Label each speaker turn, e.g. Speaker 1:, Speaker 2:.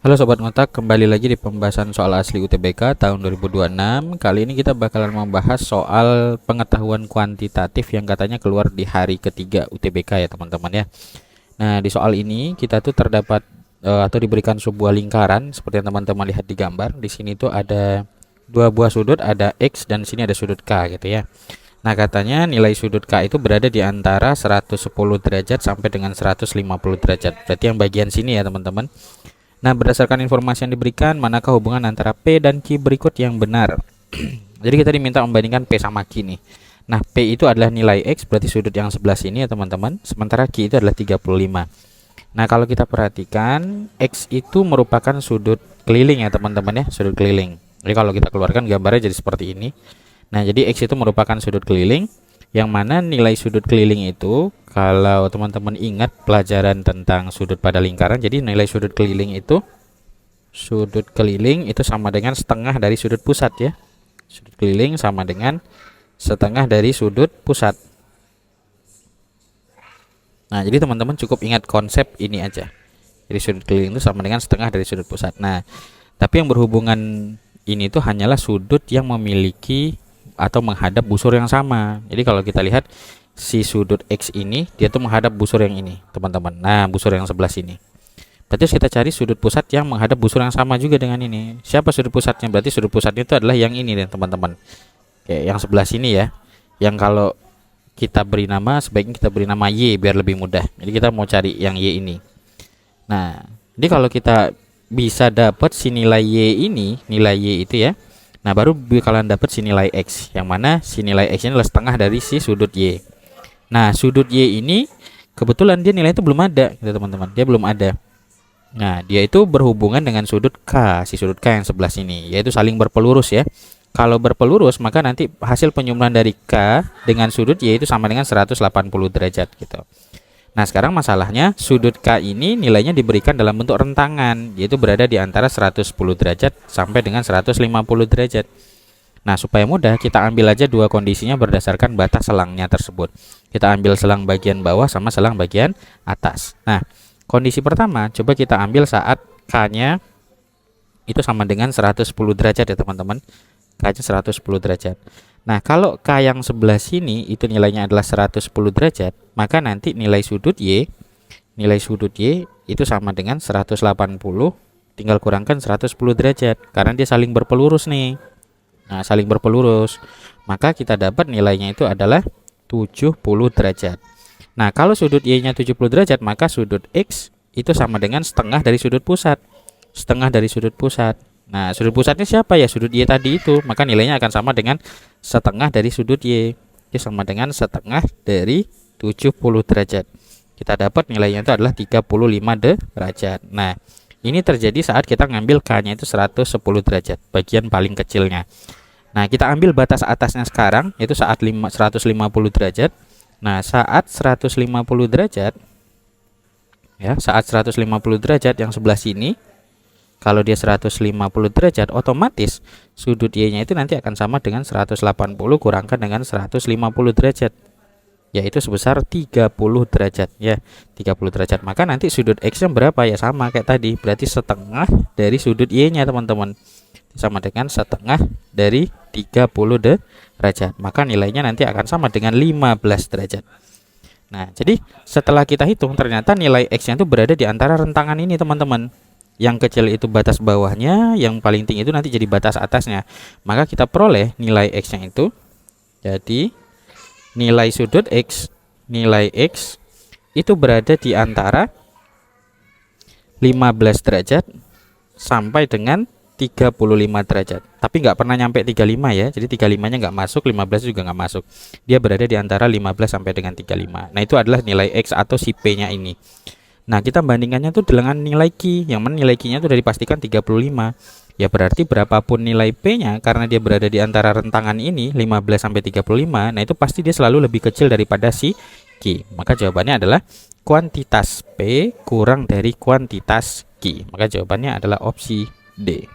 Speaker 1: Halo Sobat Ngotak, kembali lagi di pembahasan soal asli UTBK tahun 2026. Kali ini kita bakalan membahas soal pengetahuan kuantitatif yang katanya keluar di hari ketiga UTBK ya teman-teman ya. Nah, di soal ini kita tuh terdapat atau diberikan sebuah lingkaran seperti yang teman-teman lihat di gambar. Di sini tuh ada dua buah sudut, ada X dan sini ada sudut K gitu ya. Nah, katanya nilai sudut K itu berada di antara 110 derajat sampai dengan 150 derajat. Berarti yang bagian sini ya teman-teman. Nah, berdasarkan informasi yang diberikan, manakah hubungan antara P dan Q berikut yang benar? Jadi kita diminta membandingkan P sama Q nih. Nah, P itu adalah nilai X, berarti sudut yang sebelah sini ya teman-teman. Sementara Q itu adalah 35. Nah, kalau kita perhatikan, X itu merupakan sudut keliling ya teman-teman ya, sudut keliling. Jadi kalau kita keluarkan gambarnya jadi seperti ini. Nah, jadi X itu merupakan sudut keliling, yang mana nilai sudut keliling itu, kalau teman-teman ingat pelajaran tentang sudut pada lingkaran, jadi nilai sudut keliling itu sama dengan setengah dari sudut pusat ya. Sudut keliling sama dengan setengah dari sudut pusat. Nah, jadi teman-teman cukup ingat konsep ini aja. Jadi sudut keliling itu sama dengan setengah dari sudut pusat. Nah, tapi yang berhubungan ini tuh hanyalah sudut yang memiliki atau menghadap busur yang sama. Jadi kalau kita lihat si sudut X ini, dia tuh menghadap busur yang ini teman-teman. Nah, busur yang sebelah sini. Berarti kita cari sudut pusat yang menghadap busur yang sama juga dengan ini. Siapa sudut pusatnya? Berarti sudut pusatnya itu adalah yang ini teman-teman. Oke, yang sebelah sini ya. Yang kalau kita beri nama, sebaiknya kita beri nama Y biar lebih mudah. Jadi kita mau cari yang Y ini. Nah, jadi kalau kita bisa dapat si nilai Y ini, nilai Y itu ya. Nah, baru kalian dapat si nilai X, yang mana si nilai X ini adalah setengah dari si sudut Y. Nah, sudut Y ini kebetulan dia nilai itu belum ada gitu teman-teman. Dia belum ada. Nah, dia itu berhubungan dengan sudut K, si sudut K yang sebelah sini, yaitu saling berpelurus ya. Kalau berpelurus, maka nanti hasil penyumbran dari K dengan sudut Y itu sama dengan 180 derajat gitu. Nah, sekarang masalahnya sudut K ini nilainya diberikan dalam bentuk rentangan, yaitu berada di antara 110 derajat sampai dengan 150 derajat. Nah, supaya mudah, kita ambil aja dua kondisinya berdasarkan batas selangnya tersebut. Kita ambil selang bagian bawah sama selang bagian atas. Nah, kondisi pertama, coba kita ambil saat K-nya itu sama dengan 110 derajat ya teman-teman. K-nya 110 derajat. Nah, kalau K yang sebelah sini itu nilainya adalah 110 derajat, maka nanti nilai sudut Y itu sama dengan 180, tinggal kurangkan 110 derajat, karena dia saling berpelurus nih. Nah, saling berpelurus, maka kita dapat nilainya itu adalah 70 derajat. Nah, kalau sudut Y-nya 70 derajat, maka sudut X itu sama dengan setengah dari sudut pusat. Setengah dari sudut pusat. Nah, sudut pusatnya siapa ya? Sudut Y tadi itu. Maka nilainya akan sama dengan setengah dari sudut Y. Itu sama dengan setengah dari 70 derajat. Kita dapat nilainya itu adalah 35 derajat. Nah, ini terjadi saat kita ngambil K-nya itu 110 derajat, bagian paling kecilnya. Nah, kita ambil batas atasnya sekarang, itu saat 150 derajat. Nah, saat 150 derajat, ya, saat 150 derajat yang sebelah sini, kalau dia 150 derajat, otomatis sudut Y-nya itu nanti akan sama dengan 180 kurangkan dengan 150 derajat, yaitu sebesar 30 derajat ya, 30 derajat. Maka nanti sudut X-nya berapa ya, sama kayak tadi, berarti setengah dari sudut Y-nya teman-teman, sama dengan setengah dari 30 derajat. Maka nilainya nanti akan sama dengan 15 derajat. Nah, jadi setelah kita hitung, ternyata nilai X-nya itu berada di antara rentangan ini teman-teman. Yang kecil itu batas bawahnya, yang paling tinggi itu nanti jadi batas atasnya. Maka kita peroleh nilai X-nya itu jadi nilai sudut X, nilai X itu berada di antara 15 derajat sampai dengan 35 derajat. Tapi nggak pernah nyampe 35 ya. Jadi 35-nya nggak masuk, 15 juga nggak masuk. Dia berada di antara 15 sampai dengan 35. Nah, itu adalah nilai X atau si P-nya ini. Nah, kita bandingkannya tuh dengan nilai Q, yang mana nilai Q-nya tuh udah dipastikan 35. Ya berarti berapapun nilai P-nya, karena dia berada di antara rentangan ini 15 sampai 35, nah itu pasti dia selalu lebih kecil daripada si Q. Maka jawabannya adalah kuantitas P kurang dari kuantitas Q. Maka jawabannya adalah opsi D.